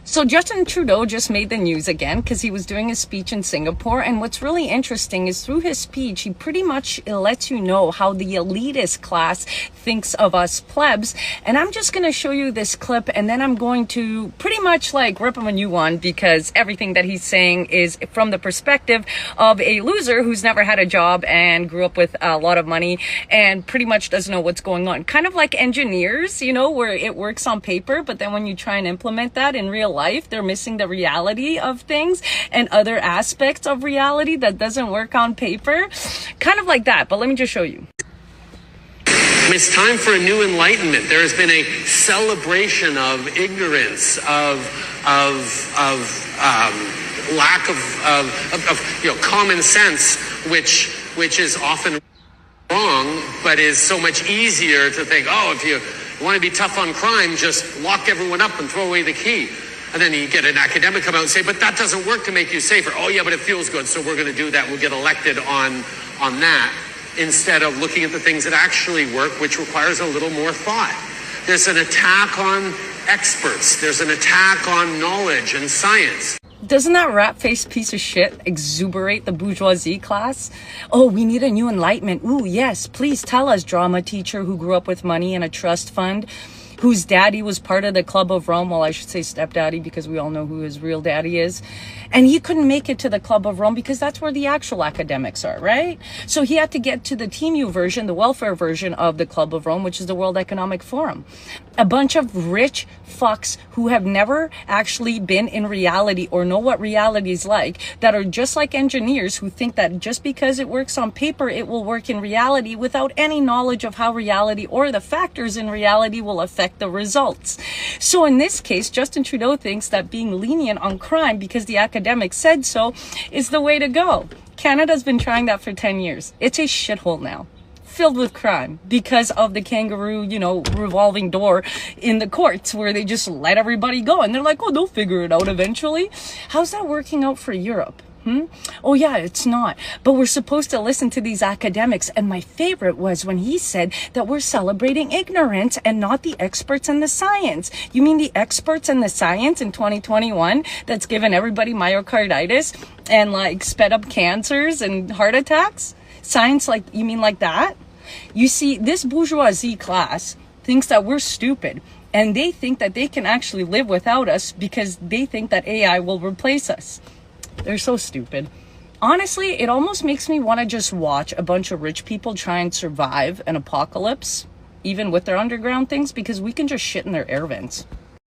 So Justin Trudeau just made the news again because he was doing a speech in Singapore. And what's really interesting is through his speech, he pretty much lets you know how the elitist class thinks of us plebs. And I'm just going to show you this clip, and then I'm going to pretty much like rip him a new one, because everything that he's saying is from the perspective of a loser who's never had a job and grew up with a lot of money and pretty much doesn't know what's going on. Kind of like engineers, you know, where it works on paper, but then when you try and implement that in real life, they're missing the reality of things and other aspects of reality that doesn't work on paper. Kind of like that, but let me just show you. It's time for a new enlightenment. There has been a celebration of ignorance, of lack of common sense, which is often wrong, but is so much easier to think, oh, if you want to be tough on crime, just lock everyone up and throw away the key. And then you get an academic come out and say, but that doesn't work to make you safer. Oh yeah, but it feels good, so we're going to do that. We'll get elected on that, instead of looking at the things that actually work, which requires a little more thought. There's an attack on experts. There's an attack on knowledge and science. Doesn't that rat-faced piece of shit exuberate the bourgeoisie class? Oh, we need a new enlightenment. Ooh, yes, please tell us, drama teacher who grew up with money in a trust fund, whose daddy was part of the Club of Rome. Well, I should say stepdaddy, because we all know who his real daddy is. And he couldn't make it to the Club of Rome because that's where the actual academics are, right? So he had to get to the TMU version, the welfare version of the Club of Rome, which is the World Economic Forum. A bunch of rich fucks who have never actually been in reality or know what reality is like, that are just like engineers who think that just because it works on paper, it will work in reality, without any knowledge of how reality or the factors in reality will affect the results. So in this case, Justin Trudeau thinks that being lenient on crime because the academics said so is the way to go. Canada's been trying that for 10 years. It's a shithole now, filled with crime because of the kangaroo, revolving door in the courts where they just let everybody go. And they're like, oh, they'll figure it out eventually. How's that working out for Europe? Oh yeah, it's not. But we're supposed to listen to these academics. And my favorite was when he said that we're celebrating ignorance and not the experts and the science. You mean the experts and the science in 2021 that's given everybody myocarditis and like sped up cancers and heart attacks? Science, like, you mean like that? You see, this bourgeoisie class thinks that we're stupid, and they think that they can actually live without us because they think that AI will replace us. They're so stupid. Honestly, it almost makes me want to just watch a bunch of rich people try and survive an apocalypse, even with their underground things, because we can just shit in their air vents.